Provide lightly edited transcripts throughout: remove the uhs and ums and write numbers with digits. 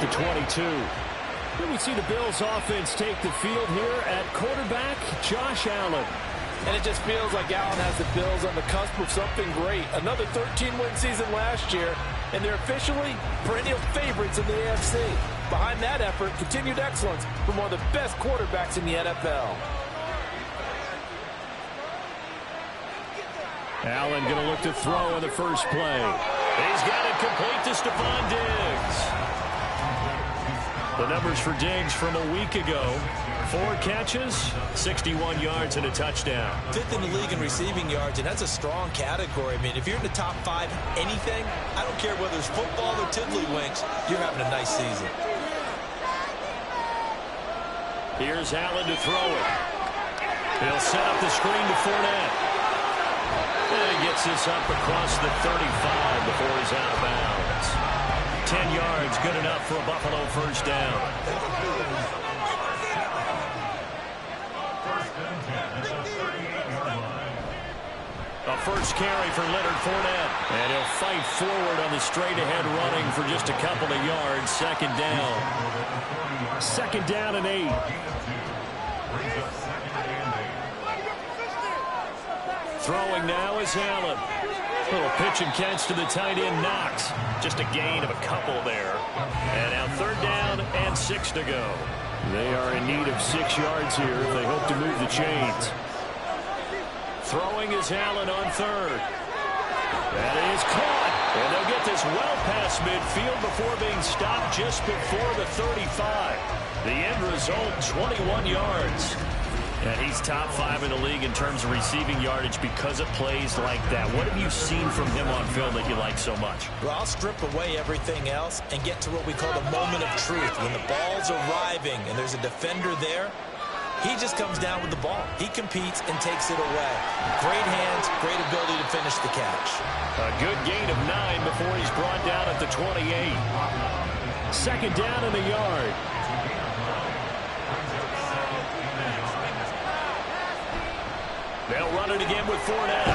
the 22. Here we see the Bills offense take the field here at quarterback, Josh Allen. And it just feels like Allen has the Bills on the cusp of something great. Another 13-win season last year, and they're officially perennial favorites in the AFC. Behind that effort, continued excellence from one of the best quarterbacks in the NFL. Allen going to look to throw in the first play. He's got it complete to Stephon Diggs. The numbers for Diggs from a week ago: 4 catches, 61 yards, and a touchdown. 5th in the league in receiving yards, and that's a strong category. I mean, if you're in the top 5 anything, I don't care whether it's football or tiddlywinks, you're having a nice season. Here's Allen to throw it. He'll set up the screen to Fournette. And he gets this up across the 35 before he's out of bounds. 10 yards, good enough for a Buffalo first down. A first carry for Leonard Fournette. And he'll fight forward on the straight-ahead running for just a couple of yards. Second down. Second down and 8. Throwing now is Allen. Little pitch and catch to the tight end, Knox. Just a gain of a couple there. And now third down and 6 to go. They are in need of 6 yards here if they hope to move the chains. Throwing is Allen on third. That is caught. And they'll get this well past midfield before being stopped just before the 35. The end result, 21 yards. And he's top 5 in the league in terms of receiving yardage because of plays like that. What have you seen from him on film that you like so much? Well, I'll strip away everything else and get to what we call the moment of truth. When the ball's arriving and there's a defender there, he just comes down with the ball. He competes and takes it away. Great hands, great ability to finish the catch. A good gain of 9 before he's brought down at the 28. Second down in the yard. They'll run it again with Fournette.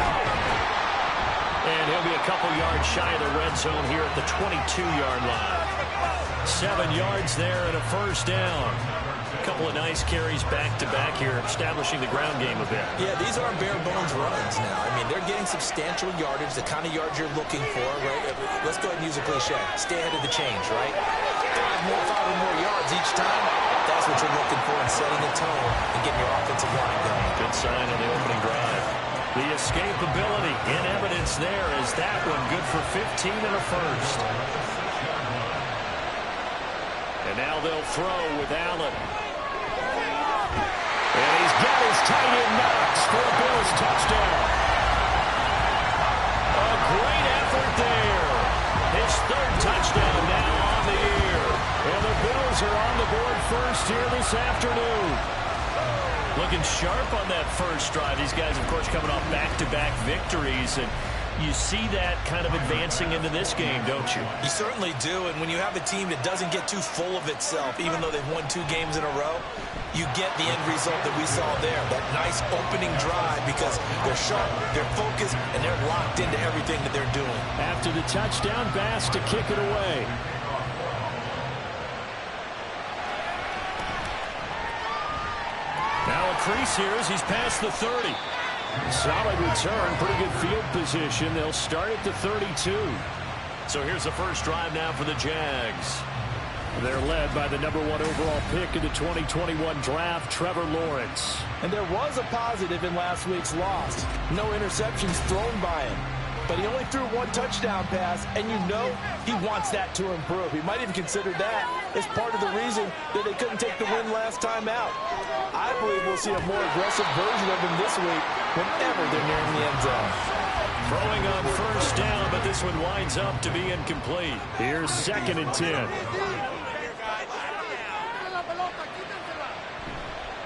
And he'll be a couple yards shy of the red zone here at the 22-yard line. 7 yards there and a first down. A couple of nice carries back-to-back here, establishing the ground game a bit. Yeah, these aren't bare-bones runs now. I mean, they're getting substantial yardage, the kind of yards you're looking for, right? Let's go ahead and use a cliche. Stay ahead of the change, right? 5 or more yards each time. That's what you're looking for in setting the tone and getting your offensive line going. Good sign on the opening drive. The escapability in evidence there is that one good for 15 and a first. And now they'll throw with Allen. And he's got his tight end Knox for a Bills touchdown. A great effort there. His 3rd touchdown now on the year. And the Bills are on the board first here this afternoon. Looking sharp on that first drive. These guys, of course, coming off back-to-back victories. And you see that kind of advancing into this game, don't you? You certainly do. And when you have a team that doesn't get too full of itself, even though they've won 2 games in a row, you get the end result that we saw there. That nice opening drive because they're sharp, they're focused, and they're locked into everything that they're doing. After the touchdown, Bass to kick it away. Now a crease here as he's past the 30. Solid return, pretty good field position. They'll start at the 32. So here's the first drive now for the Jags. They're led by the #1 overall pick in the 2021 draft, Trevor Lawrence. And there was a positive in last week's loss. No interceptions thrown by him. But he only threw 1 touchdown pass, and you know he wants that to improve. He might even consider that as part of the reason that they couldn't take the win last time out. I believe we'll see a more aggressive version of him this week whenever they're nearing the end zone. Throwing on first down, but this one winds up to be incomplete. Here's 2nd and 10.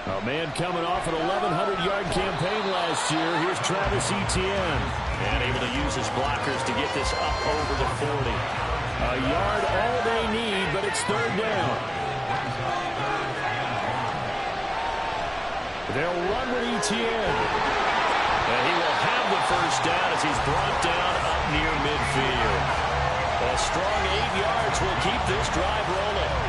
A man coming off an 1,100-yard campaign last year. Here's Travis Etienne. And able to use his blockers to get this up over the 40. A yard all they need, but it's 3rd down. They'll run with Etienne. And he will have the first down as he's brought down up near midfield. A strong 8 yards will keep this drive rolling.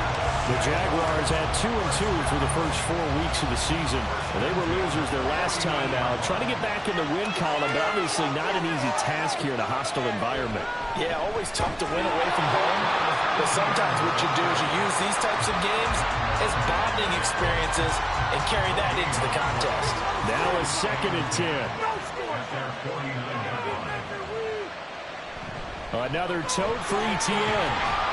The Jaguars had 2-2 through the first 4 weeks of the season. They were losers their last time out, trying to get back in the win column, but obviously not an easy task here in a hostile environment. Yeah, always tough to win away from home, but sometimes what you do is you use these types of games as bonding experiences and carry that into the contest. Now a 2nd and 10. Another tote for ETN.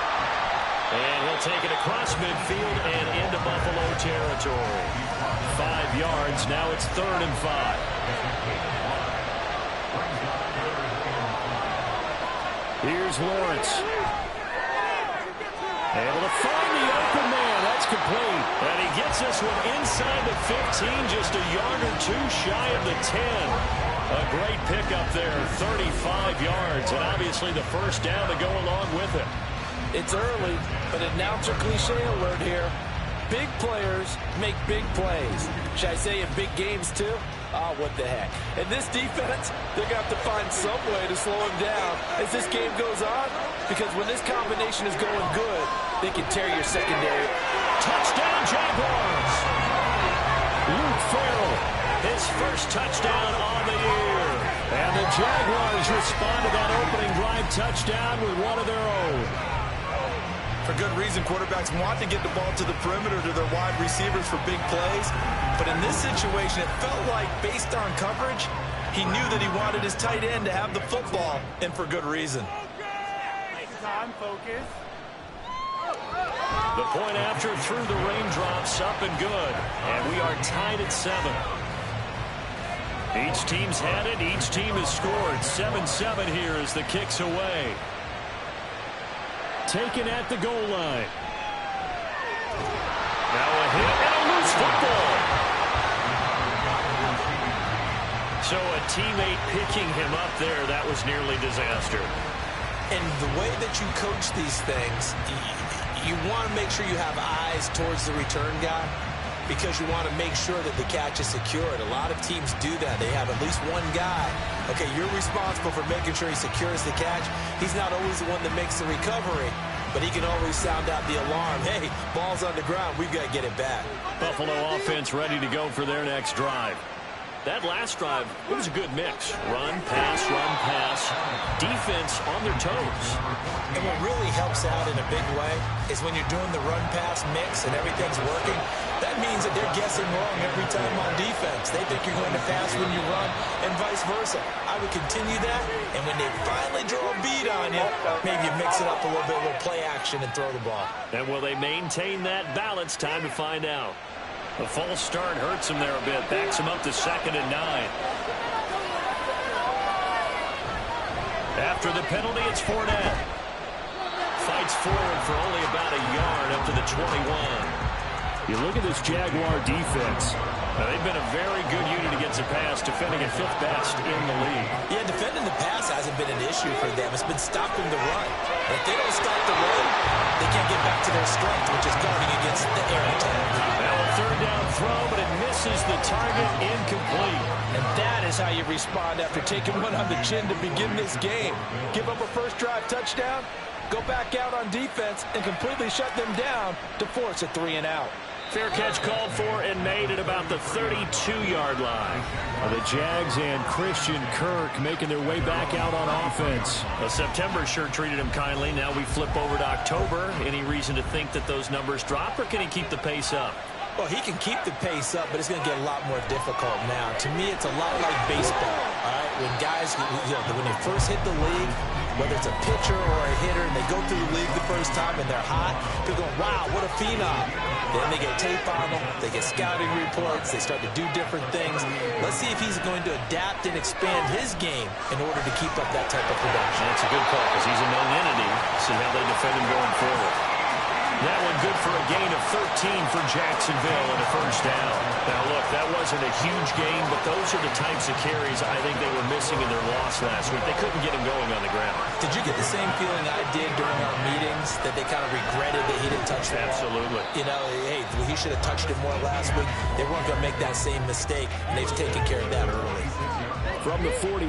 And he'll take it across midfield and into Buffalo territory. 5 yards. Now it's 3rd and 5. Here's Lawrence. Able to find the open man. That's complete. And he gets this one inside the 15, just a yard or 2 shy of the 10. A great pickup there, 35 yards. And obviously the first down to go along with it. It's early, but announcer cliche alert here. Big players make big plays. Should I say in big games too? Ah, what the heck. And this defense, they're going to have to find some way to slow him down as this game goes on, because when this combination is going good, they can tear your secondary. Touchdown, Jaguars! Luke Farrell, his first touchdown on the year. And the Jaguars respond to that opening drive touchdown with one of their own. For good reason, quarterbacks want to get the ball to the perimeter to their wide receivers for big plays. But in this situation, it felt like, based on coverage, he knew that he wanted his tight end to have the football, and for good reason. Focus. The point after through the raindrops, up and good. And we are tied at 7. Each team's had it. Each team has scored. 7-7 here as the kick's away. Taken at the goal line. Now a hit and a loose football. So a teammate picking him up there, that was nearly disaster. And the way that you coach these things, you want to make sure you have eyes towards the return guy, because you want to make sure that the catch is secured. A lot of teams do that. They have at least one guy. Okay, you're responsible for making sure he secures the catch. He's not always the one that makes the recovery, but he can always sound out the alarm. Hey, ball's on the ground. We've got to get it back. Buffalo offense ready to go for their next drive. That last drive, it was a good mix. Run, pass, defense on their toes. And what really helps out in a big way is when you're doing the run-pass mix and everything's working, that means that they're guessing wrong every time on defense. They think you're going to pass when you run and vice versa. I would continue that, and when they finally draw a beat on you, maybe you mix it up a little bit, a little play action, and throw the ball. And will they maintain that balance? Time to find out. The false start hurts him there a bit. Backs him up to 2nd and 9. After the penalty, it's Fournette. Fights forward for only about a yard up to the 21. You look at this Jaguar defense. Now, they've been a very good unit against the pass, defending at 5th best in the league. Yeah, defending the pass hasn't been an issue for them. It's been stopping the run. And if they don't stop the run, they can't get back to their strength, which is guarding against the air attack. Now a 3rd down throw, but it misses the target, incomplete. And that is how you respond after taking one on the chin to begin this game. Give up a first drive touchdown, go back out on defense, and completely shut them down to force a 3-and-out. Fair catch called for and made at about the 32-yard line. The Jags and Christian Kirk making their way back out on offense. September sure treated him kindly. Now we flip over to October. Any reason to think that those numbers drop, or can he keep the pace up? Well, he can keep the pace up, but it's going to get a lot more difficult now. To me, it's a lot like baseball, all right? When guys, when they first hit the league, whether it's a pitcher or a hitter, and they go through the league the first time and they're hot, people go, wow, what a phenom. Then they get tape on them, they get scouting reports, they start to do different things. Let's see if he's going to adapt and expand his game in order to keep up that type of production. That's a good call, because he's a known entity. See how they defend him going forward. That one good for a gain of 13 for Jacksonville and a first down. Now, look, that wasn't a huge gain, but those are the types of carries I think they were missing in their loss last week. They couldn't get him going on the ground. Did you get the same feeling I did during our meetings, that they kind of regretted that he didn't touch the ball? Absolutely. You know, hey, he should have touched it more last week. They weren't going to make that same mistake, and they've taken care of that early. From the 46,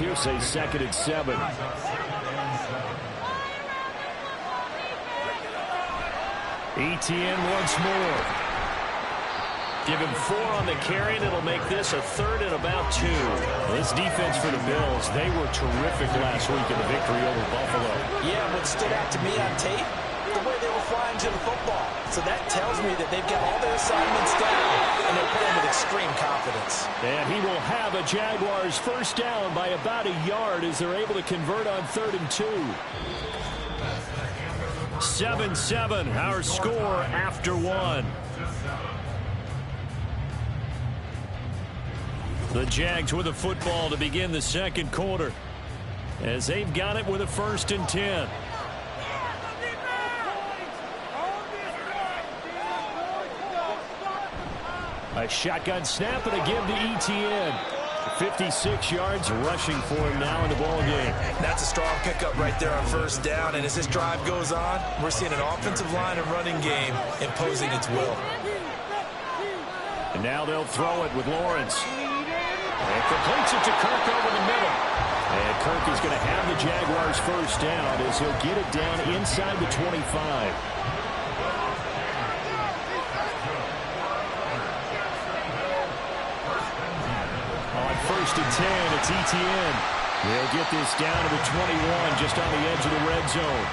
here's a 2nd and 7. Etienne once more. Give him 4 on the carry, and it'll make this a 3rd and about 2. This defense for the Bills, they were terrific last week in the victory over Buffalo. Yeah, what stood out to me on tape, the way they were flying to the football. So that tells me that they've got all their assignments down, and they're playing with extreme confidence. And he will have a Jaguars first down by about a yard as they're able to convert on 3rd and 2. 7-7, our score after 1. The Jags with the football to begin the second quarter, as they've got it with a 1st and 10. A shotgun snap and a give to Etienne. 56 yards rushing for him now in the ball game. That's a strong pickup right there on 1st down, and as this drive goes on, we're seeing an offensive line and running game imposing its will. And now they'll throw it with Lawrence. And completes it to Kirk over the middle. And Kirk is going to have the Jaguars first down as he'll get it down inside the 25. On 1st and 10, it's Etienne. They'll get this down to the 21, just on the edge of the red zone.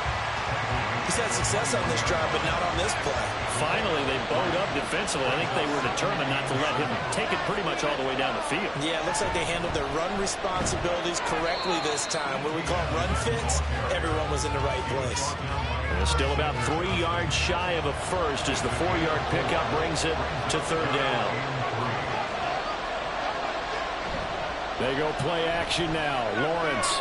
He's had success on this drive, but not on this play. Finally, they bowed up defensively. I think they were determined not to let him take it pretty much all the way down the field. Yeah, it looks like they handled their run responsibilities correctly this time. What we call run fits, everyone was in the right place. And still about 3 yards shy of a first as the 4-yard pickup brings it to 3rd down. They go play action now. Lawrence.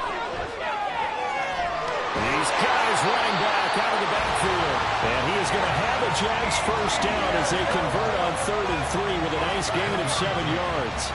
He's got his running back out of the backfield. And he is going to have a Jags first down as they convert on 3rd and 3 with a nice gain of 7 yards.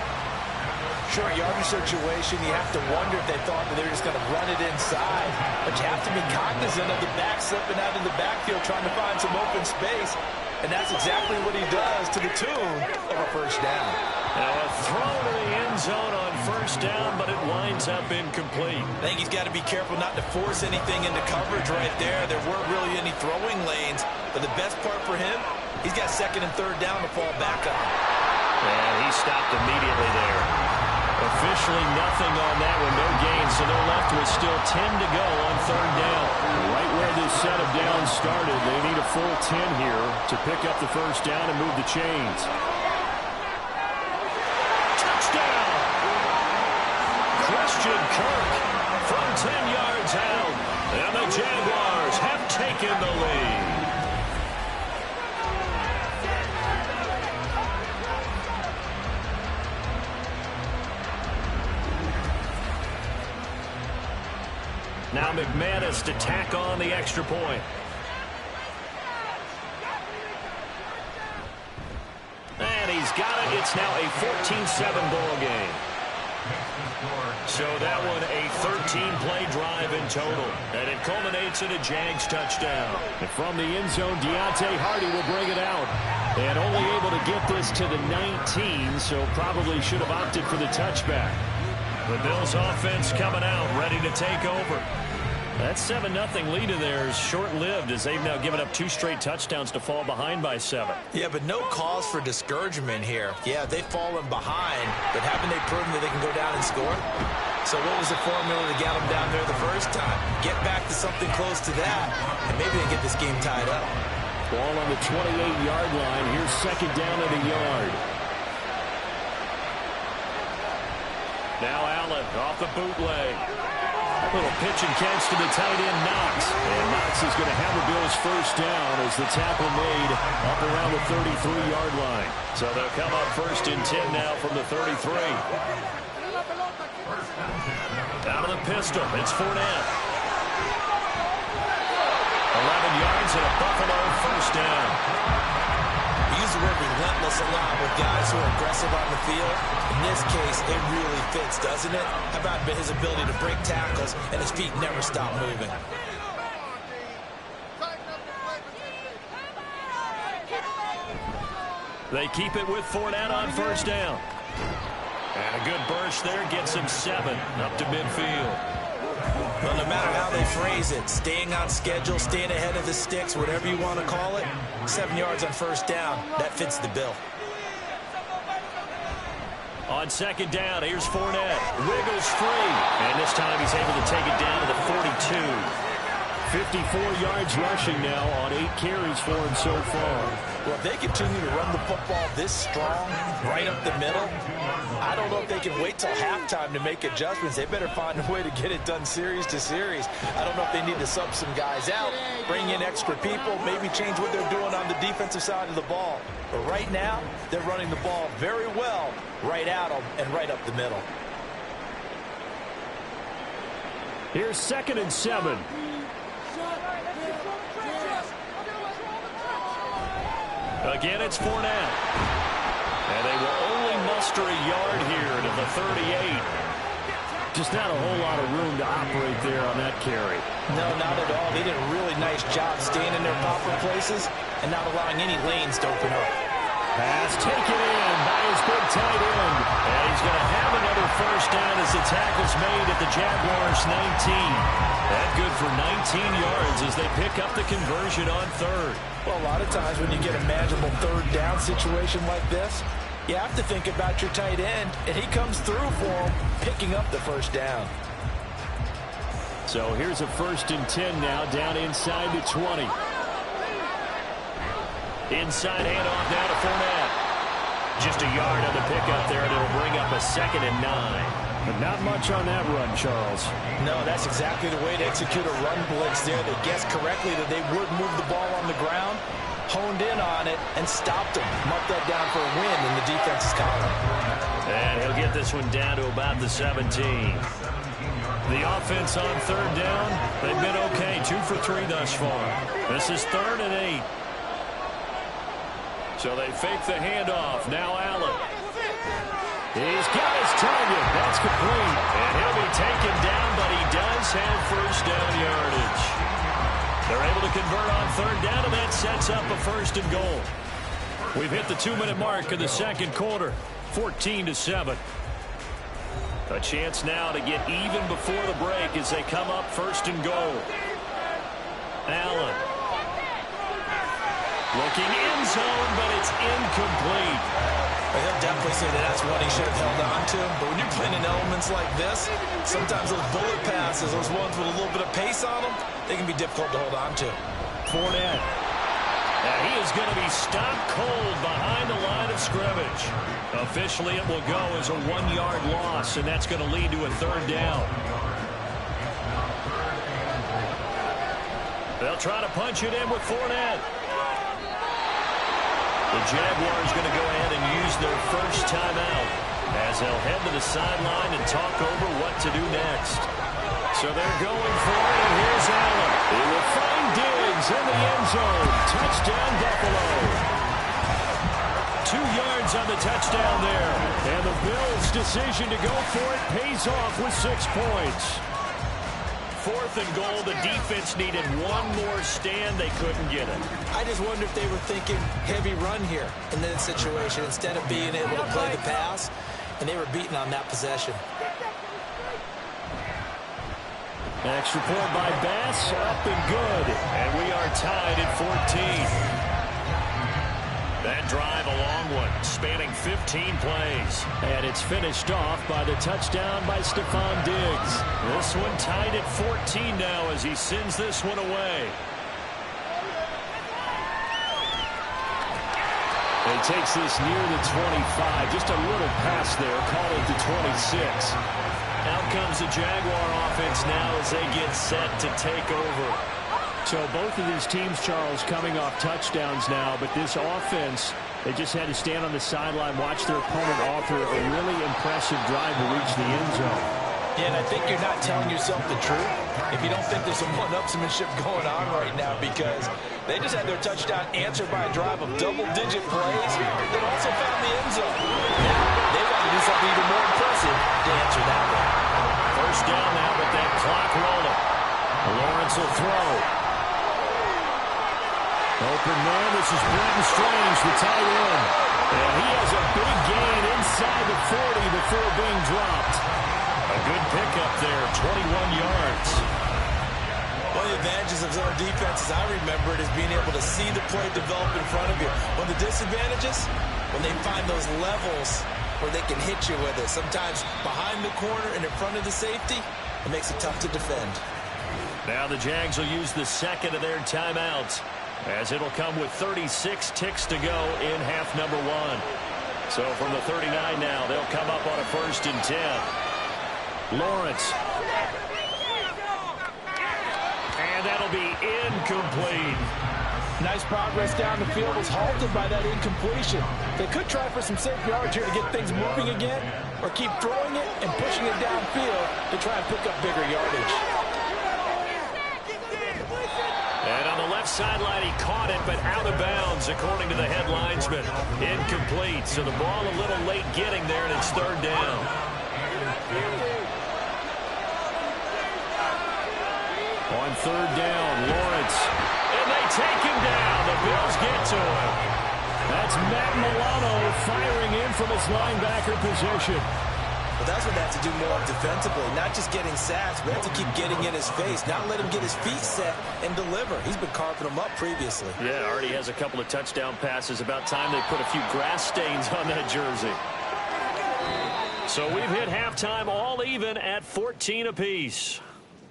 Short yardage situation, you have to wonder if they thought that they were just going to run it inside. But you have to be cognizant of the back slipping out in the backfield trying to find some open space. And that's exactly what he does to the tune of a first down. Now a throw to the end zone on 1st down, but it winds up incomplete. I think he's got to be careful not to force anything into coverage right there. There weren't really any throwing lanes. But the best part for him, he's got 2nd and 3rd down to fall back on. And he stopped immediately there. Officially nothing on that one, no gain, so they're left with still 10 to go on 3rd down. Right where this set of downs started, they need a full 10 here to pick up the first down and move the chains. Touchdown! Christian Kirk from 10 yards out, and the Jaguars have taken the lead. Now McManus to tack on the extra point. And he's got it. It's now a 14-7 ball game. So that one a 13-play drive in total. And it culminates in a Jags touchdown. And from the end zone, Deontay Hardy will bring it out. And only able to get this to the 19, so probably should have opted for the touchback. The Bills offense coming out, ready to take over. That 7-0 lead of theirs short-lived as they've now given up 2 straight touchdowns to fall behind by 7. Yeah, but no cause for discouragement here. Yeah, they've fallen behind, but haven't they proven that they can go down and score? So what was the formula to get them down there the first time? Get back to something close to that, and maybe they get this game tied up. Ball on the 28-yard line. Here's 2nd down at a yard. Now Allen off the bootleg. Little pitch and catch to the tight end, Knox. And Knox is going to have the Bills first down as the tackle made up around the 33-yard line. So they'll come up 1st and 10 now from the 33. Out of the pistol, it's Fournette. 11 yards and a Buffalo first down. We use the word relentless a lot with guys who are aggressive on the field. In this case, it really fits, doesn't it? How about his ability to break tackles and his feet never stop moving? They keep it with Fournette on first down. And a good burst there gets him 7 up to midfield. Well, no matter how they phrase it, staying on schedule, staying ahead of the sticks, whatever you want to call it, 7 yards on first down, that fits the bill. On second down, here's Fournette. Wiggles free. And this time he's able to take it down to the 42. 54 yards rushing now on 8 carries for him so far. Well, if they continue to run the football this strong, right up the middle, I don't know if they can wait till halftime to make adjustments. They better find a way to get it done series to series. I don't know if they need to sub some guys out, bring in extra people, maybe change what they're doing on the defensive side of the ball. But right now, they're running the ball very well right at them and right up the middle. Here's 2nd and 7. Again, it's Fournette. And they will only muster a yard here to the 38. Just not a whole lot of room to operate there on that carry. No, not at all. They did a really nice job staying in their proper places and not allowing any lanes to open up. Pass taken in by his big tight end. And he's going to have another first down as the tackle's made at the Jaguars' 19. That good for 19 yards as they pick up the conversion on 3rd. Well, a lot of times when you get a manageable 3rd down situation like this, you have to think about your tight end, and he comes through for him, picking up the first down. So here's a 1st and 10 now, down inside the 20. Inside handoff now to Fournette. Just a yard on the pickup there, and it'll bring up a 2nd and 9. But not much on that run, Charles. No, that's exactly the way to execute a run blitz there. They guessed correctly that they would move the ball on the ground, honed in on it, and stopped them. Marked that down for a win in the defense's column. And he'll get this one down to about the 17. The offense on 3rd down, they've been okay. 2 for 3 thus far. This is 3rd and 8. So they fake the handoff. Now Allen. He's got his target. That's complete. And he'll be taken down, but he does have first down yardage. They're able to convert on 3rd down, and that sets up a 1st and goal. We've hit the 2-minute mark of the 2nd quarter. 14-7. A chance now to get even before the break as they come up 1st and goal. Allen. Looking end zone, but it's incomplete. Well, he'll definitely say that that's one he should have held on to. But when you're playing in elements like this, sometimes those bullet passes, those ones with a little bit of pace on them, they can be difficult to hold on to. Fournette. And he is going to be stopped cold behind the line of scrimmage. Officially, it will go as a 1-yard loss, and that's going to lead to a 3rd down. They'll try to punch it in with Fournette. The Jaguars going to go ahead and use their first timeout as they'll head to the sideline and talk over what to do next. So they're going for it, and here's Allen. He will find Diggs in the end zone. Touchdown, Buffalo. 2 yards on the touchdown there. And the Bills' decision to go for it pays off with 6 points. 4th and goal, the defense needed one more stand. They couldn't get it. I just wonder if they were thinking heavy run here in that situation instead of being able to play the pass, and they were beaten on that possession. Extra point by Bass, up and good. And we are tied at 14. That drive a long one, spanning 15 plays. And it's finished off by the touchdown by Stephon Diggs. This one tied at 14 now as he sends this one away. He takes this near the 25. Just a little pass there, call it the 26. Out comes the Jaguar offense now as they get set to take over. So both of these teams, Charles, coming off touchdowns now, but this offense, they just had to stand on the sideline, watch their opponent author a really impressive drive to reach the end zone. Yeah, and I think you're not telling yourself the truth if you don't think there's some one-upsmanship going on right now, because they just had their touchdown answered by a drive of double-digit plays that also found the end zone. Now, they've got to do something even more impressive to answer that one. First down now with that clock rolling. Lawrence will throw. Open man, this is Brenton Strange, the tight end. And he has a big gain inside the 40 before being dropped. A A good pickup there, 21 yards. One of the advantages of zone defense, as I remember it, is being able to see the play develop in front of you. One of the disadvantages, when they find those levels where they can hit you with it, sometimes behind the corner and in front of the safety, it makes it tough to defend. Now the Jags will use the second of their timeouts, as it'll come with 36 ticks to go in half number 1. So from the 39 now, they'll come up on a 1st and 10. Lawrence. And that'll be incomplete. Nice progress down the field was halted by that incompletion. They could try for some safe yards here to get things moving again, or keep throwing it and pushing it downfield to try and pick up bigger yardage. And on the left sideline, he caught it, but out of bounds, according to the head linesman. Incomplete, so the ball a little late getting there, and it's 3rd down. On 3rd down, Lawrence. And they take him down. The Bills get to him. That's Matt Milano firing in from his linebacker position. But that's what they have to do more defensively, not just getting sacks, but have to keep getting in his face, not let him get his feet set and deliver. He's been carving them up previously. Yeah, already has a couple of touchdown passes. About time they put a few grass stains on that jersey. So we've hit halftime all even at 14 apiece.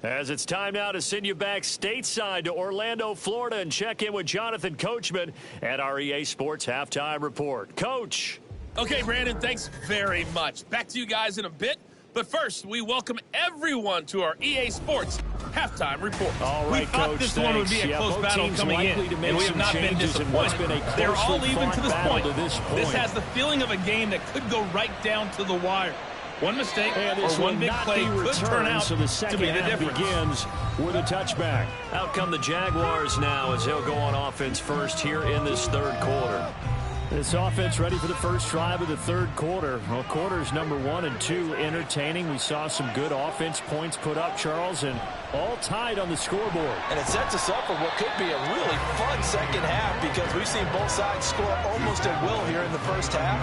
As it's time now to send you back stateside to Orlando, Florida, and check in with Jonathan Coachman at our EA Sports Halftime Report. Coach. Okay, Brandon, thanks very much. Back to you guys in a bit. But first, we welcome everyone to our EA Sports Halftime Report. All right, we thought Coach, this one would be a close battle coming in, and we have not been disappointed. They're all even to this point. This has the feeling of a game that could go right down to the wire. One mistake or one big play could turn out so the to be the difference. Begins with a touchback. Out come the Jaguars now as they'll go on offense first here in this 3rd quarter. This offense ready for the first drive of the 3rd quarter. Well, quarters number 1 and 2 entertaining. We saw some good offense points put up, Charles, and all tied on the scoreboard. And it sets us up for what could be a really fun second half, because we've seen both sides score almost at will here in the first half.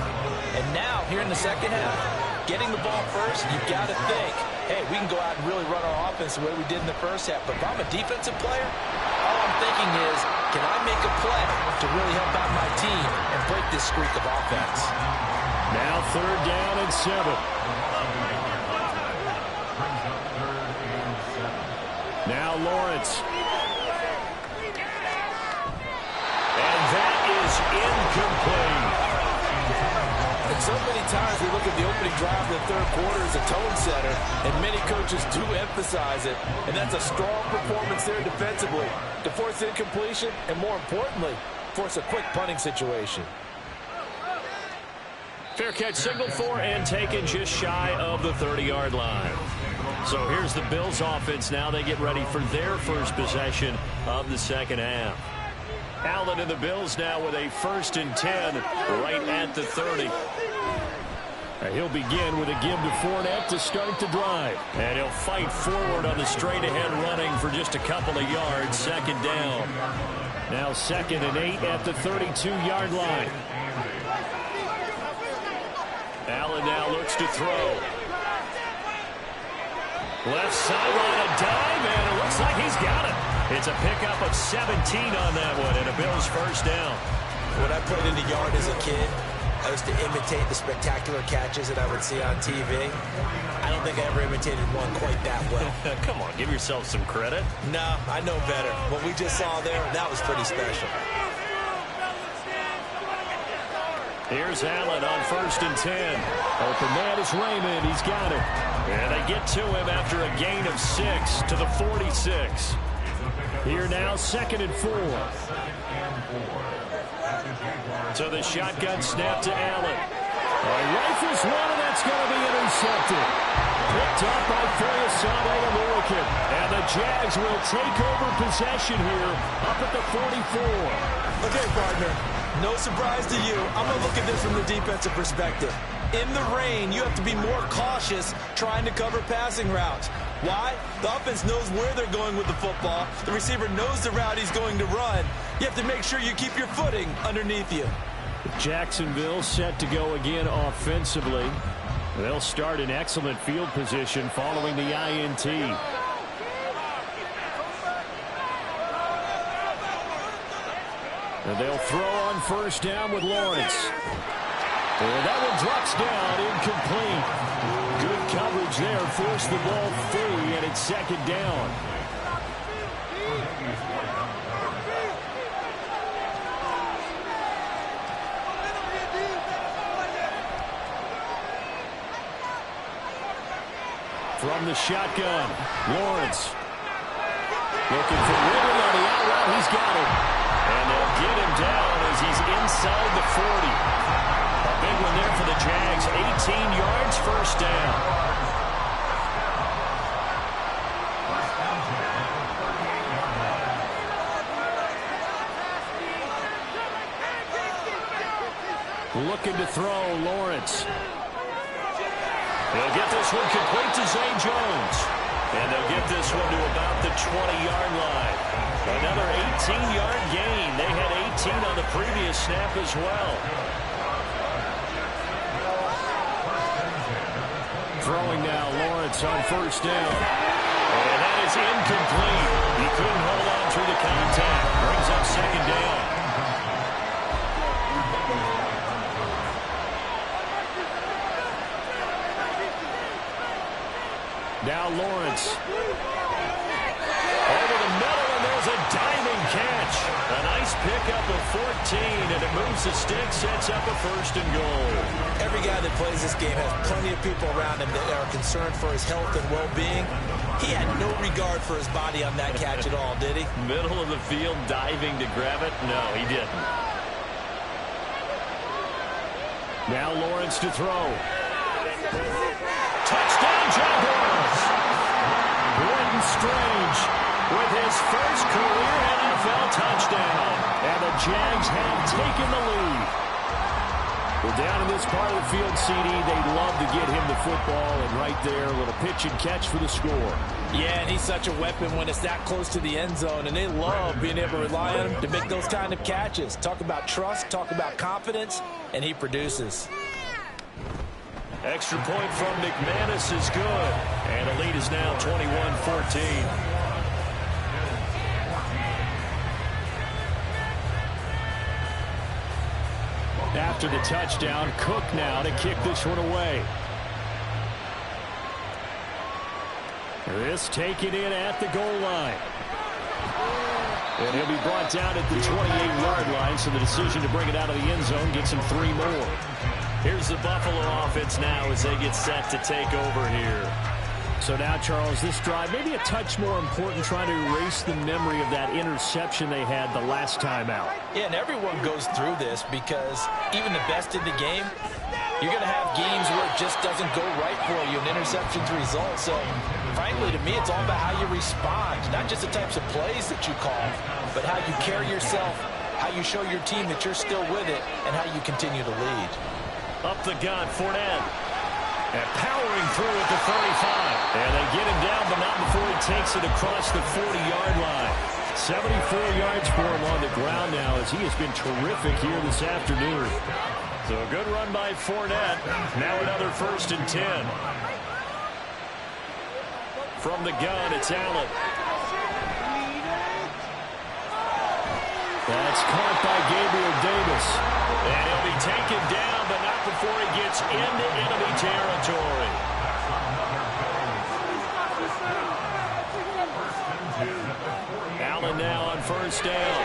And now, here in the second half, getting the ball first, you've got to think, hey, we can go out and really run our offense the way we did in the first half. But if I'm a defensive player, all I'm thinking is, can I make a play to really help out my team and break this streak of offense? Now 3rd down and 7. Now Lawrence. And that is incomplete. And so many times we look at the opening drive of the 3rd quarter as a tone setter, and many coaches do emphasize it. And that's a strong performance there defensively to force incompletion and, more importantly, force a quick punting situation. Fair catch signaled for and taken just shy of the 30-yard line. So here's the Bills offense now. They get ready for their first possession of the second half. Allen and the Bills now with a 1st and 10 right at the 30. He'll begin with a give to Fournette to start the drive. And he'll fight forward on the straight-ahead running for just a couple of yards. 2nd down. Now 2nd and 8 at the 32-yard line. Allen now looks to throw. Left sideline, a dive, and it looks like he's got it. It's a pickup of 17 on that one, and a Bills 1st down. When I played in the yard as a kid, I used to imitate the spectacular catches that I would see on TV. I don't think I ever imitated one quite that well. Come on, give yourself some credit. No, I know better. What we just saw there, that was pretty special. Here's Allen on 1st and 10. Open man is Raymond. He's got it. And they get to him after a gain of 6 to the 46. Here now, 2nd and 4. So the shotgun snap to Allen. Rifles one, and that's going to be intercepted. Picked up by Foyesade and Lurican. And the Jags will take over possession here up at the 44. Okay, partner. No surprise to you. I'm going to look at this from the defensive perspective. In the rain, you have to be more cautious trying to cover passing routes. Why? The offense knows where they're going with the football. The receiver knows the route he's going to run. You have to make sure you keep your footing underneath you. Jacksonville set to go again offensively. They'll start in excellent field position following the INT. And they'll throw on first down with Lawrence. And that one drops down, incomplete. Good coverage there, forced the ball free, and it's second down. From the shotgun, Lawrence. Looking for Ridley on the out route. He's got it. And they'll get him down as he's inside the 40. A big one there for the Jags. 18 yards, first down. Looking to throw, Lawrence. They'll get this one complete to Zay Jones. And they'll get this one to about the 20-yard line. Another 18-yard gain. They had 18 on the previous snap as well. Throwing now, Lawrence on first down. And that is incomplete. He couldn't hold on through the contact. Brings up second down. Now Lawrence. Over the middle, and there's a diving catch. A nice pickup of 14, and it moves the stick, sets up a first and goal. Every guy that plays this game has plenty of people around him that are concerned for his health and well-being. He had no regard for his body on that catch at all, did he? Middle of the field, diving to grab it? No, he didn't. Now Lawrence to throw. Touchdown, Jaguars! Brenton Strange with his first career NFL touchdown. And the Jags have taken the lead. Well, down in this part of the field, CD, they'd love to get him the football. And right there, a little pitch and catch for the score. Yeah, and he's such a weapon when it's that close to the end zone. And they love being able to rely on him to make those kind of catches. Talk about trust, talk about confidence, and he produces. Extra point from McManus is good. And the lead is now 21-14. After the touchdown, Cook now to kick this one away. This taken in at the goal line. And he'll be brought down at the 28-yard line, so the decision to bring it out of the end zone gets him 3 more. Here's the Buffalo offense now as they get set to take over here. So now, Charles, this drive maybe a touch more important, trying to erase the memory of that interception they had the last time out. Yeah, and everyone goes through this because even the best in the game, you're going to have games where it just doesn't go right for you, and interceptions result. So, frankly, to me, it's all about how you respond, not just the types of plays that you call, but how you carry yourself, how you show your team that you're still with it, and how you continue to lead. Up the gun, Fournette. And powering through at the 35. And they get him down, but not before he takes it across the 40-yard line. 74 yards for him on the ground now as he has been terrific here this afternoon. So a good run by Fournette. Now another 1st and 10. From the gun, it's Allen. That's caught by Gabriel Davis. And he'll be taken down, but not before he gets into enemy territory. Allen now on first down.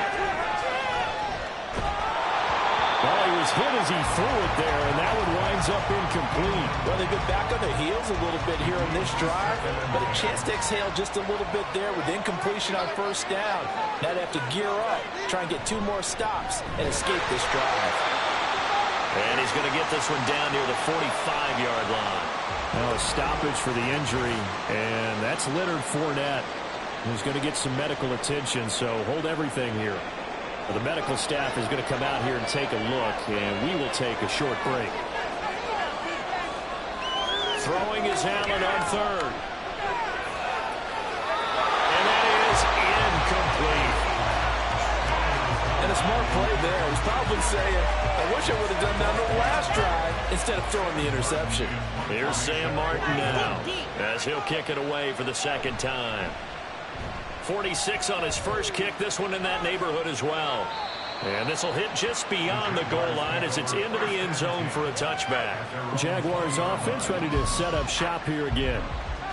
Well, he was hit as he threw it there, and that one winds up incomplete. Well, they've been back on their heels a little bit here in this drive, but a chance to exhale just a little bit there with incompletion on first down. Now they have to gear up, try and get 2 more stops, and escape this drive. And he's going to get this one down near the 45-yard line. Now a stoppage for the injury, and that's Leonard Fournette, who's going to get some medical attention, so hold everything here. The medical staff is going to come out here and take a look, and we will take a short break. Throwing is Allen on third. And that is incomplete. And a smart play there. He's probably saying, I wish I would have done that on the last drive instead of throwing the interception. Here's Sam Martin now as he'll kick it away for the second time. 46 on his first kick. This one in that neighborhood as well. And this will hit just beyond the goal line as it's into the end zone for a touchback. Jaguars offense ready to set up shop here again.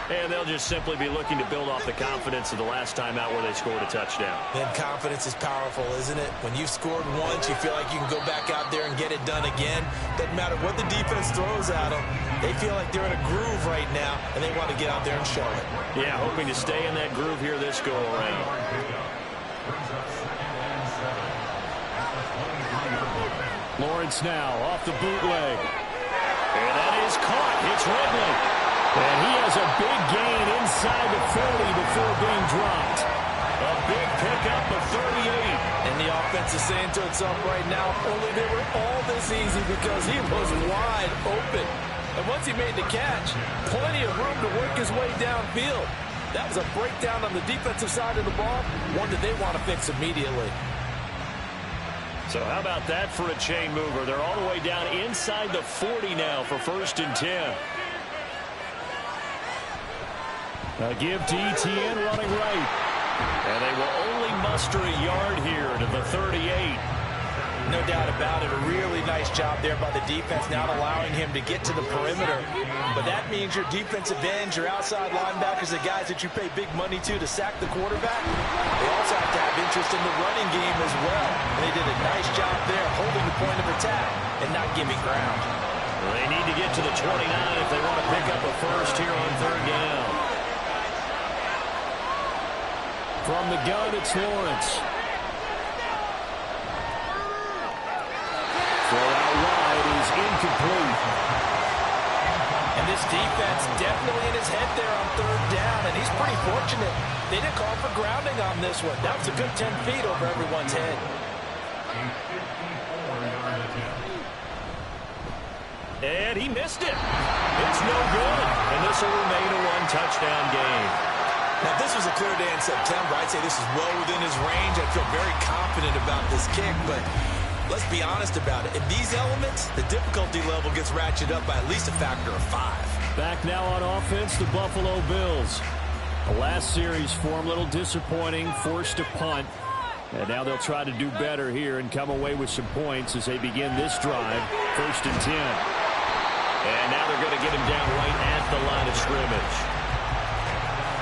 And they'll just simply be looking to build off the confidence of the last time out where they scored a touchdown. And confidence is powerful, isn't it? When you've scored once, you feel like you can go back out there and get it done again. Doesn't matter what the defense throws at them. They feel like they're in a groove right now, and they want to get out there and show it. Yeah, hoping to stay in that groove here this go-around. Lawrence now off the bootleg. And that is caught. It's Ridley. And he has a big gain inside the 40 before being dropped. A big pickup of 38. And the offense is saying to itself right now, only they were all this easy because he was wide open. And once he made the catch, plenty of room to work his way downfield. That was a breakdown on the defensive side of the ball, one that they want to fix immediately. So how about that for a chain mover? They're all the way down inside the 40 now for 1st and 10. A give to ETN running right. And they will only muster a yard here to the 38. No doubt about it. A really nice job there by the defense, not allowing him to get to the perimeter. But that means your defensive ends, your outside linebackers, the guys that you pay big money to sack the quarterback, they also have to have interest in the running game as well. And they did a nice job there holding the point of attack and not giving ground. Well, they need to get to the 29 if they want to pick up a first here on 3rd down. From the gun, it's Lawrence. Throw out wide is incomplete. And this defense definitely in his head there on 3rd down, and he's pretty fortunate. They didn't call for grounding on this one. That was a good 10 feet over everyone's head. And he missed it. It's no good. And this will remain a one-touchdown game. Now, if this was a clear day in September, I'd say this is well within his range. I feel very confident about this kick, but let's be honest about it. In these elements, the difficulty level gets ratcheted up by at least a factor of 5. Back now on offense, the Buffalo Bills. The last series for them, a little disappointing, forced to punt. And now they'll try to do better here and come away with some points as they begin this drive, 1st and 10. And now they're going to get him down right at the line of scrimmage.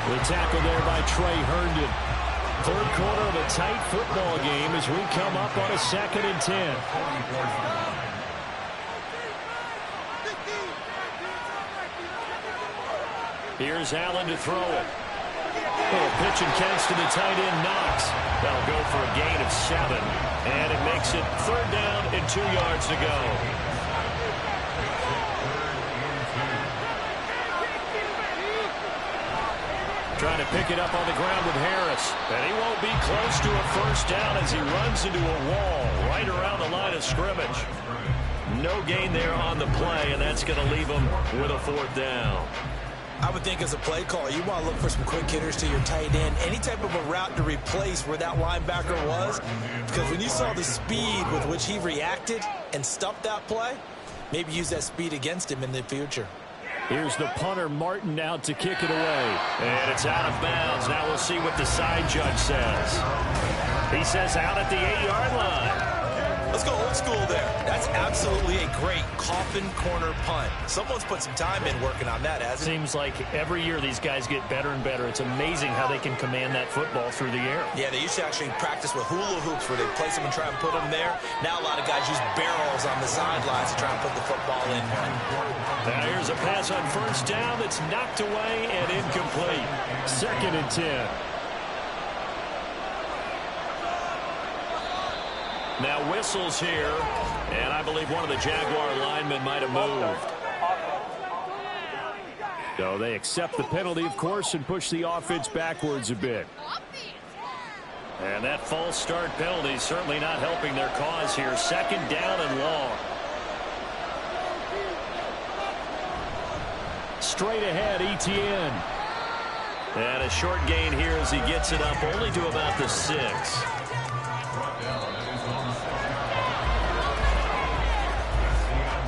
The tackle there by Trey Herndon. 3rd quarter of a tight football game as we come up on a 2nd and 10. Here's Allen to throw it. Little pitch and catch to the tight end, Knox. That'll go for a gain of 7. And it makes it 3rd down and 2 yards to go. Trying to pick it up on the ground with Harris. And he won't be close to a 1st down as he runs into a wall right around the line of scrimmage. No gain there on the play, and that's going to leave him with a 4th down. I would think as a play caller, you want to look for some quick hitters to your tight end. Any type of a route to replace where that linebacker was. Because when you saw the speed with which he reacted and stuffed that play, maybe use that speed against him in the future. Here's the punter, Martin, out to kick it away. And it's out of bounds. Now we'll see what the side judge says. He says out at the 8-yard line. Let's go old school there. That's absolutely a great coffin corner punt. Someone's put some time in working on that, hasn't it? Seems like every year these guys get better and better. It's amazing how they can command that football through the air. Yeah, they used to actually practice with hula hoops where they place them and try and put them there. Now a lot of guys use barrels on the sidelines to try and put the football in. Now here's a pass on 1st down that's knocked away and incomplete. 2nd and 10. Now whistles here, and I believe one of the Jaguar linemen might have moved. So they accept the penalty, of course, and push the offense backwards a bit. And that false start penalty is certainly not helping their cause here. 2nd down and long. Straight ahead, ETN. And a short gain here as he gets it up only to about the 6.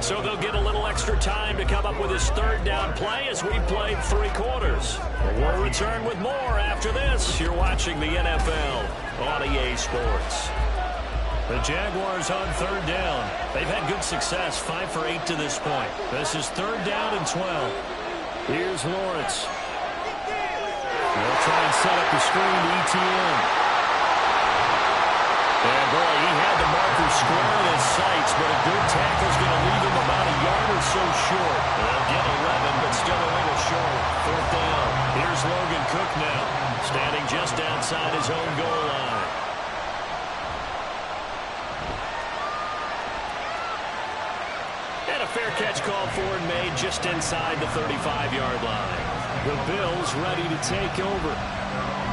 So they'll get a little extra time to come up with his third down play as we played 3 quarters. We'll return with more after this. You're watching the NFL on EA Sports. The Jaguars on third down. They've had good success, 5 for 8 to this point. This is third down and 12. Here's Lawrence. They'll try and set up the screen to ETN. And boy, he had the marker square in his sights, but a good tackle's going to leave him about a yard or so short. They'll get 11, but still a little short. Fourth down. Here's Logan Cook now, standing just outside his own goal line. And a fair catch called for and made just inside the 35-yard line. The Bills ready to take over.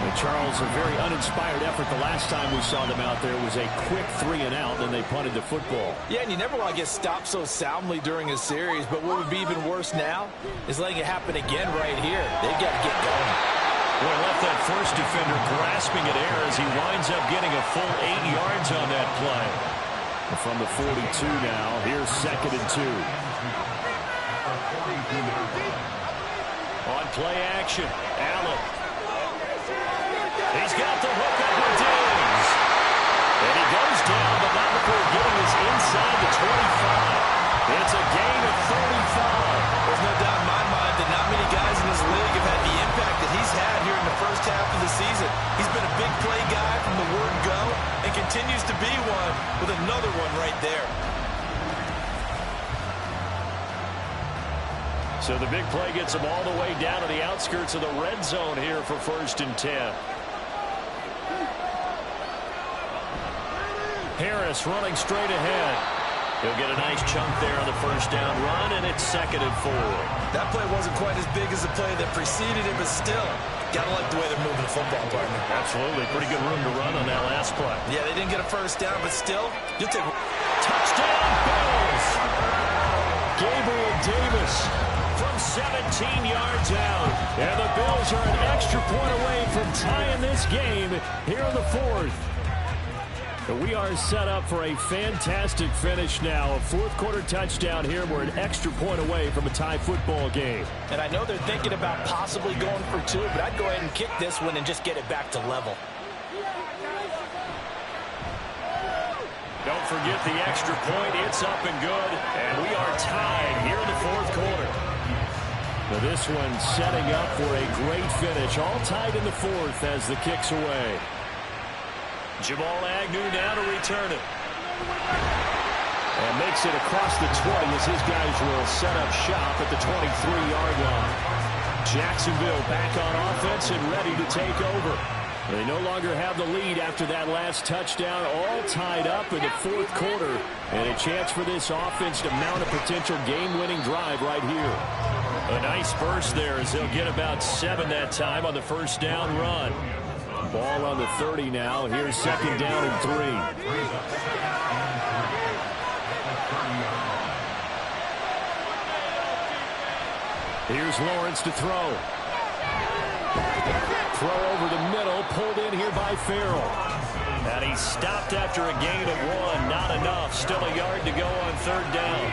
And Charles, a very uninspired effort the last time we saw them out there was a quick 3-and-out, then they punted the football. Yeah, and you never want to get stopped so soundly during a series, but what would be even worse now is letting it happen again right here. They've got to get going. Well, left that first defender grasping at air as he winds up getting a full 8 yards on that play. From the 42 now, here's 2nd and 2. On play action, Allen. He's got the hook up with Diggs. And he goes down, but not before getting us inside the 25. It's a gain of 35. There's no doubt in my mind that not many guys in this league have had the impact that he's had here in the first half of the season. He's been a big play guy from the word go and continues to be one with another one right there. So the big play gets him all the way down to the outskirts of the red zone here for 1st and 10. Harris running straight ahead. He'll get a nice chunk there on the first down run, and it's 2nd and 4. That play wasn't quite as big as the play that preceded it, but still, got to like the way they're moving the football, partner. Absolutely. Pretty good room to run on that last play. Yeah, they didn't get a first down, but still, you'll take touchdown, Bills! Gabriel Davis from 17 yards out. And the Bills are an extra point away from tying this game here in the 4th. We are set up for a fantastic finish now. A 4th quarter touchdown here. We're an extra point away from a tie football game. And I know they're thinking about possibly going for 2, but I'd go ahead and kick this one and just get it back to level. Don't forget the extra point. It's up and good. And we are tied here in the 4th quarter. Now this one setting up for a great finish. All tied in the 4th as the kick's away. Jamal Agnew now to return it. And makes it across the 20 as his guys will set up shop at the 23-yard line. Jacksonville back on offense and ready to take over. They no longer have the lead after that last touchdown, all tied up in the 4th quarter. And a chance for this offense to mount a potential game-winning drive right here. A nice burst there as they'll get about 7 that time on the first down run. Ball on the 30 now. Here's 2nd down and 3. Here's Lawrence to throw. Throw over the middle, pulled in here by Farrell. And he stopped after a gain of 1. Not enough. Still a yard to go on 3rd down.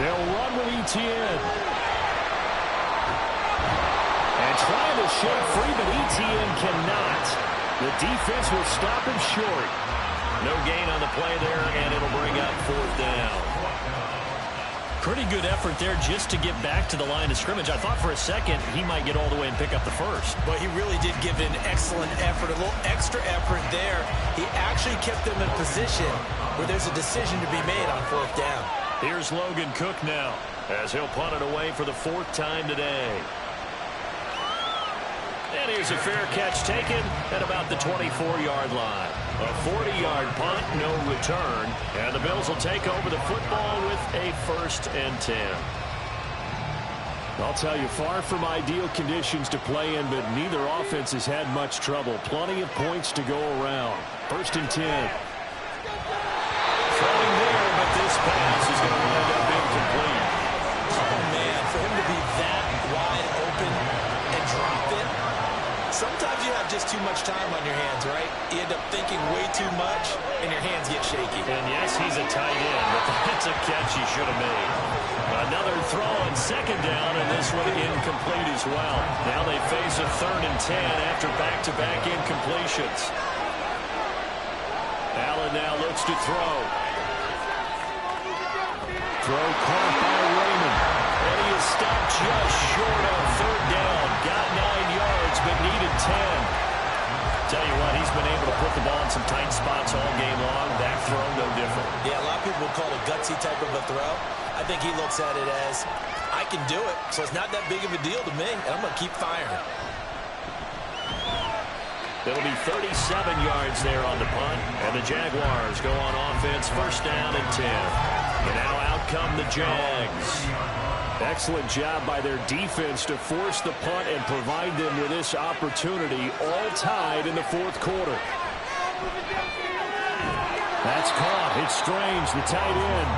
They'll run with ETN. And trying to shake free, but ETN cannot. The defense will stop him short. No gain on the play there, and it'll bring up 4th down. Pretty good effort there just to get back to the line of scrimmage. I thought for a second he might get all the way and pick up the first. But he really did give it an excellent effort, a little extra effort there. He actually kept them in position where there's a decision to be made on 4th down. Here's Logan Cook now as he'll punt it away for the 4th time today. And here's a fair catch taken at about the 24-yard line. A 40-yard punt, no return. And the Bills will take over the football with a 1st and 10. I'll tell you, far from ideal conditions to play in, but neither offense has had much trouble. Plenty of points to go around. 1st and 10. Throwing there, but this pass is going to end up incomplete. Oh, man, for him to be that wide open and drop it Sometimes you have just too much time on your hands, right? You end up thinking way too much, and your hands get shaky. And yes, he's a tight end, but that's a catch he should have made. Another throw on second down, and this one incomplete as well. Now they face a 3rd and 10 after back-to-back incompletions. Allen now looks to throw. Throw caught by Raymond. And he is stopped just short on 3rd down. Got 9 yards, but needed 10. Tell you what, he's been able to put the ball in some tight spots all game long. That throw, no different. Yeah, a lot of people would call it a gutsy type of a throw. I think he looks at it as, I can do it, so it's not that big of a deal to me, and I'm going to keep firing. It'll be 37 yards there on the punt, and the Jaguars go on offense, 1st down and 10. And now out come the Jags. Excellent job by their defense to force the punt and provide them with this opportunity, all tied in the 4th quarter. That's caught. It's Strange, the tight end.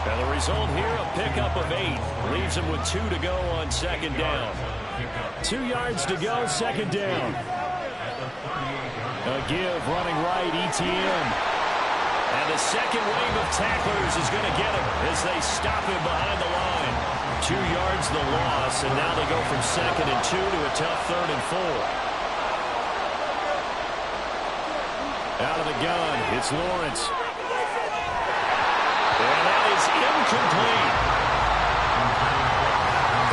And the result here, a pickup of 8. Leaves him with 2 to go on 2nd down. 2 yards to go, 2nd down. A give, running right, ETN. And the second wave of tacklers is going to get him as they stop him behind the line. 2 yards the loss, and now they go from 2nd and 2 to a tough 3rd and 4. Out of the gun, it's Lawrence. And that is incomplete.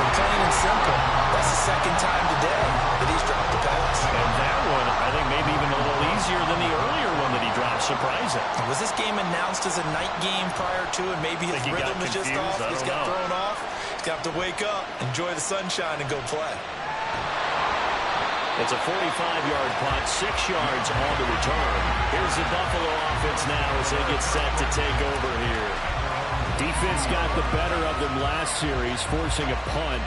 Plain and simple. That's the 2nd time today that he's dropped the pass. And that one, I think maybe even a little easier than the earlier one that he dropped. Surprising. Was this game announced as a night game prior to, and maybe his rhythm was just off? He's got thrown off. He's got to wake up, enjoy the sunshine, and go play. It's a 45-yard punt, 6 yards on the return. Here's the Buffalo offense now as they get set to take over here. Defense got the better of them last series, forcing a punt.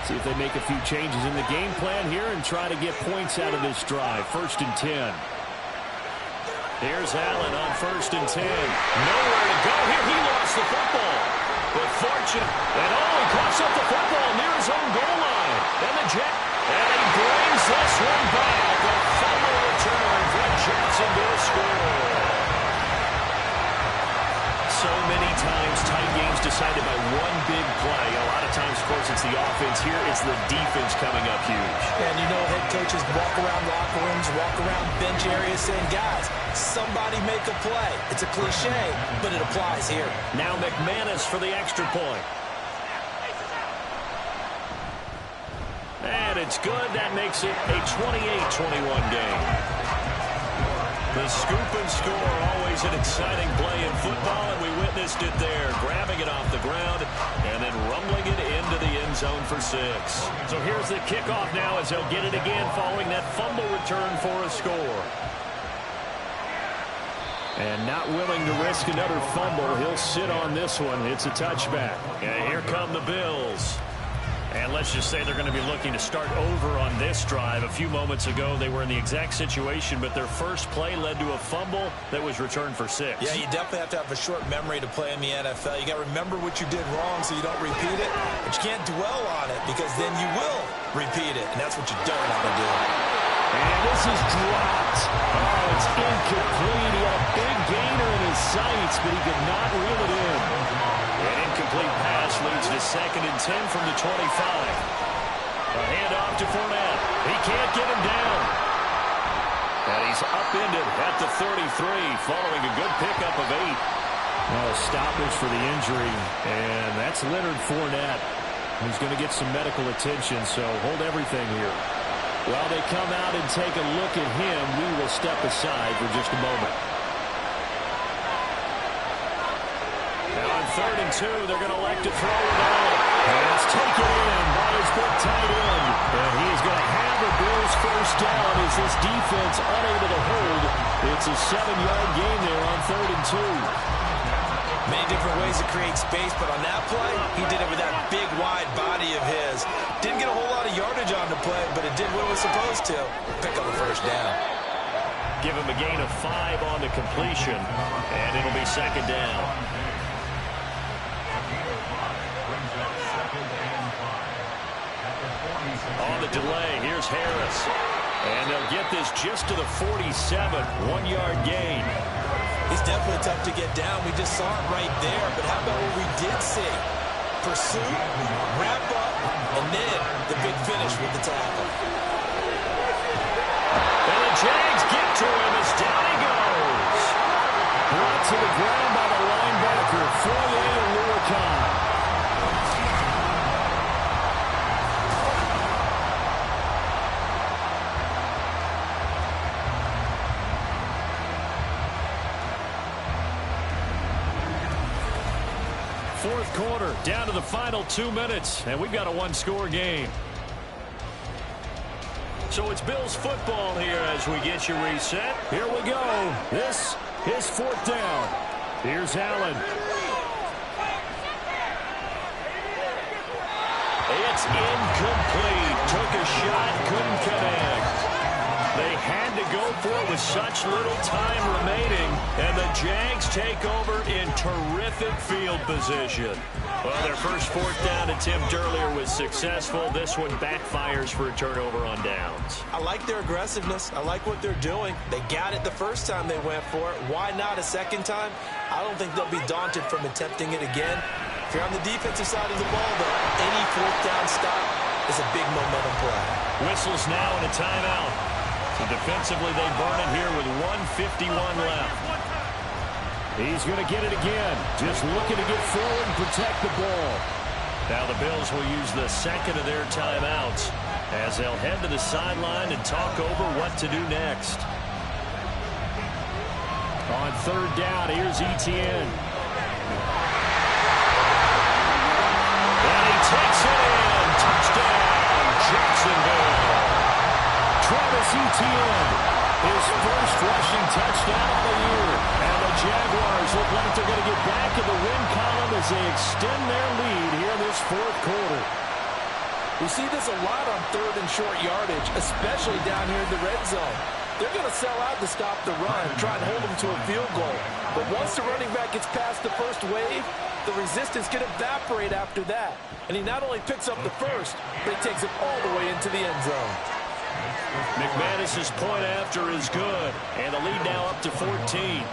See if they make a few changes in the game plan here and try to get points out of this drive. 1st and 10. Here's Allen on 1st and 10. Nowhere to go here. He lost the football. But fortune, and he coughs up the football near his own goal line. And the Jet, and he brings this one back. A fumble return from Johnson to score. So many times tight games decided by one big play. A lot of times, of course, it's the offense. Here, it's the defense coming up huge. And you know, head coaches walk around locker rooms, walk around bench areas saying, guys, somebody make a play. It's a cliche, but it applies here. Now McManus for the extra point. And it's good. That makes it a 28-21 game. The scoop and score, always an exciting play in football, and we witnessed it there, grabbing it off the ground and then rumbling it into the end zone for 6. So here's the kickoff now as they'll get it again following that fumble return for a score. And not willing to risk another fumble, he'll sit on this one. It's a touchback. And here come the Bills. And let's just say they're going to be looking to start over on this drive. A few moments ago, they were in the exact situation, but their first play led to a fumble that was returned for 6. Yeah, you definitely have to have a short memory to play in the NFL. You got to remember what you did wrong so you don't repeat it, but you can't dwell on it because then you will repeat it, and that's what you don't want to do. And this is dropped. Oh, it's incomplete. He had a big gainer in his sights, but he could not reel it in. An incomplete pass leads to 2nd and 10 from the 25. A handoff to Fournette. He can't get him down. And he's upended at the 33 following a good pickup of 8. Well, stoppage for the injury, and that's Leonard Fournette, who's going to get some medical attention, so hold everything here. While they come out and take a look at him, we will step aside for just a moment. Now on 3rd and 2, they're going to elect to throw it out. Pass taken in by his big tight end. And he is going to have the Bills' first down as this defense unable to hold. It's a 7-yard gain there on 3rd and 2. Many different ways to create space, but on that play, he did it with that big, wide body of his. Didn't get a whole lot of yardage on the play, but it did what it was supposed to. Pick up the first down. Give him a gain of 5 on the completion, and it'll be 2nd down. On the delay, here's Harris. And they'll get this just to the 47, 1-yard gain. He's definitely tough to get down. We just saw it right there. But how about what we did see? Pursuit, wrap up, and then the big finish with the tackle. And the Jags get to him as down he goes. Brought to the ground by the linebacker, Foye Aluakon. Fourth quarter, down to the final 2 minutes, and we've got a one-score game. So it's Bills football here as we get you reset. Here we go. This is fourth down. Here's Allen. It's incomplete. Took a shot, couldn't connect. They had to go for it with such little time remaining, and the Jags take over in terrific field position. Well, their first fourth down attempt earlier was successful. This one backfires for a turnover on downs. I like their aggressiveness. I like what they're doing. They got it the first time they went for it. Why not a second time? I don't think they'll be daunted from attempting it again. If you're on the defensive side of the ball, though, any fourth down stop is a big momentum play. Whistles now and a timeout. So defensively, they burn it here with 1:51 left. He's going to get it again. Just looking to get forward and protect the ball. Now the Bills will use the second of their timeouts as they'll head to the sideline and talk over what to do next. On third down, here's Etienne. And he takes it in. Touchdown, Jacksonville. Travis Etienne, his first rushing touchdown of the year. And the Jaguars look like they're going to get back in the win column as they extend their lead here in this fourth quarter. We see this a lot on third and short yardage, especially down here in the red zone. They're going to sell out to stop the run, try and hold them to a field goal. But once the running back gets past the first wave, the resistance can evaporate after that. And he not only picks up the first, but he takes it all the way into the end zone. McManus's point after is good, and the lead now up to 14.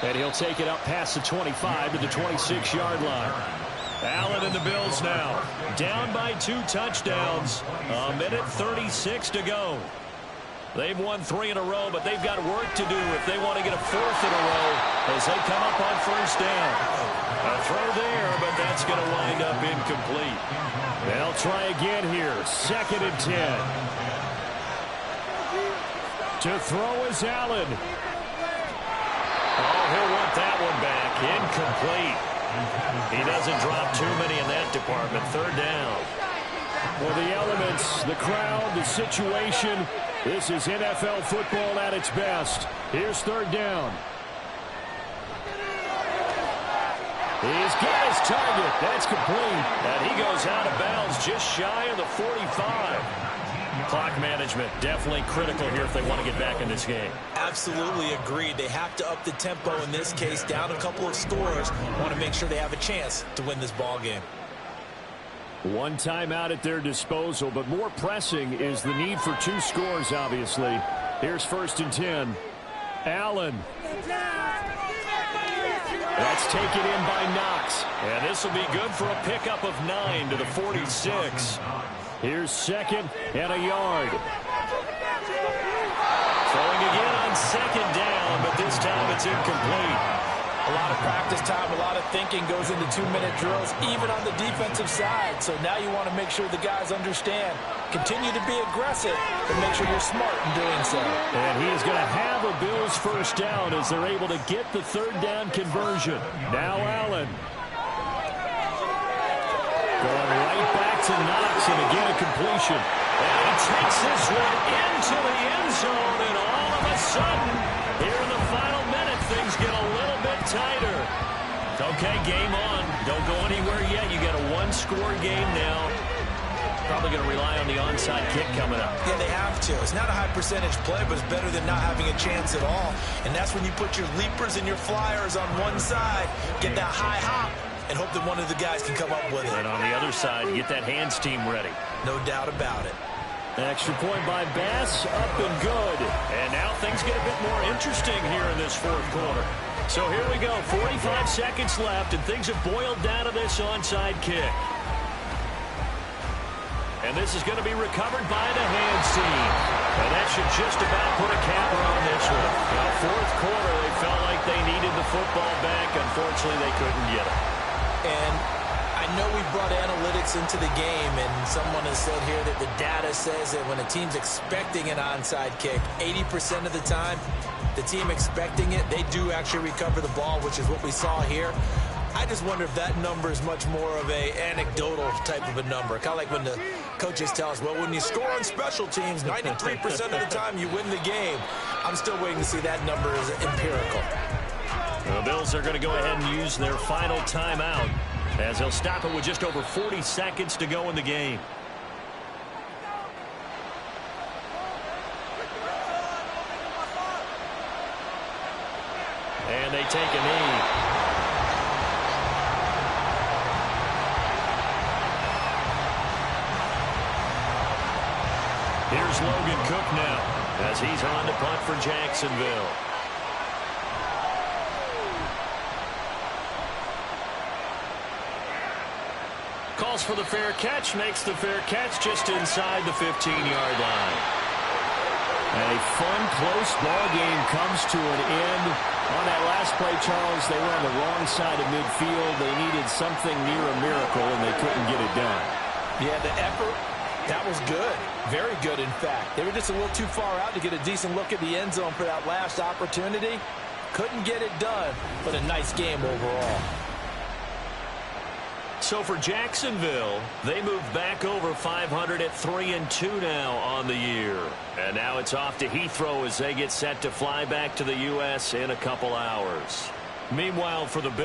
And he'll take it up past the 25 to the 26-yard line. Allen and the Bills now down by 2 touchdowns. A minute 36 to go. They've won 3 in a row, but they've got work to do if they want to get a 4th in a row as they come up on first down. A throw there, but that's going to wind up incomplete. They'll try again here. 2nd and 10. To throw is Allen. Oh, he'll want that one back. Incomplete. He doesn't drop too many in that department. 3rd down. Well, the elements, the crowd, the situation. This is NFL football at its best. Here's 3rd down. He's got his target. That's complete. And he goes out of bounds just shy of the 45. Clock management definitely critical here if they want to get back in this game. Absolutely agreed. They have to up the tempo in this case, down a couple of scores. Want to make sure they have a chance to win this ball game. One timeout at their disposal, but more pressing is the need for 2 scores, obviously. Here's 1st and 10. Allen. That's taken in by Knox. And this will be good for a pickup of 9 to the 46. Here's 2nd and a yard. Throwing again on 2nd down, but this time it's incomplete. A lot of practice time, a lot of thinking goes into 2-minute drills, even on the defensive side. So now you want to make sure the guys understand. Continue to be aggressive, but make sure you're smart in doing so. And he is going to have a Bills first down as they're able to get the 3rd down conversion. Now Allen. Going right back to Knox, and again a completion. And he takes this one into the end zone, and all of a sudden, here in the final minute, things get a little bit tighter. Okay, game on. Don't go anywhere yet. You got a 1-score game now. Probably going to rely on the onside kick coming up. Yeah, they have to. It's not a high percentage play, but it's better than not having a chance at all. And that's when you put your leapers and your flyers on one side, get that high hop, and hope that one of the guys can come up with it. And on the other side, you get that hands team ready. No doubt about it. Extra point by Bass, up and good. And now things get a bit more interesting here in this fourth quarter. So here we go, 45 seconds left, and things have boiled down to this onside kick. And this is going to be recovered by the hands team. And that should just about put a capper on this one. Now, fourth quarter, they felt like they needed the football back. Unfortunately, they couldn't get it. And I know we brought analytics into the game, and someone has said here that the data says that when a team's expecting an onside kick, 80% of the time, the team expecting it, they do actually recover the ball, which is what we saw here. I just wonder if that number is much more of a anecdotal type of a number. Kind of like when the coaches tell us, well, when you score on special teams, 93% of the time you win the game. I'm still waiting to see that number as empirical. The Bills are going to go ahead and use their final timeout as they'll stop it with just over 40 seconds to go in the game. And they take a knee. Here's Logan Cook now as he's on to punt for Jacksonville. Calls for the fair catch, makes the fair catch just inside the 15-yard line. And a fun, close ball game comes to an end. On that last play, Charles, they were on the wrong side of midfield. They needed something near a miracle, and they couldn't get it done. Yeah, the effort, that was good. Very good, in fact. They were just a little too far out to get a decent look at the end zone for that last opportunity. Couldn't get it done, but a nice game overall. So for Jacksonville, they move back over 500 at 3-2 now on the year. And now it's off to Heathrow as they get set to fly back to the U.S. in a couple hours. Meanwhile, for the Bills,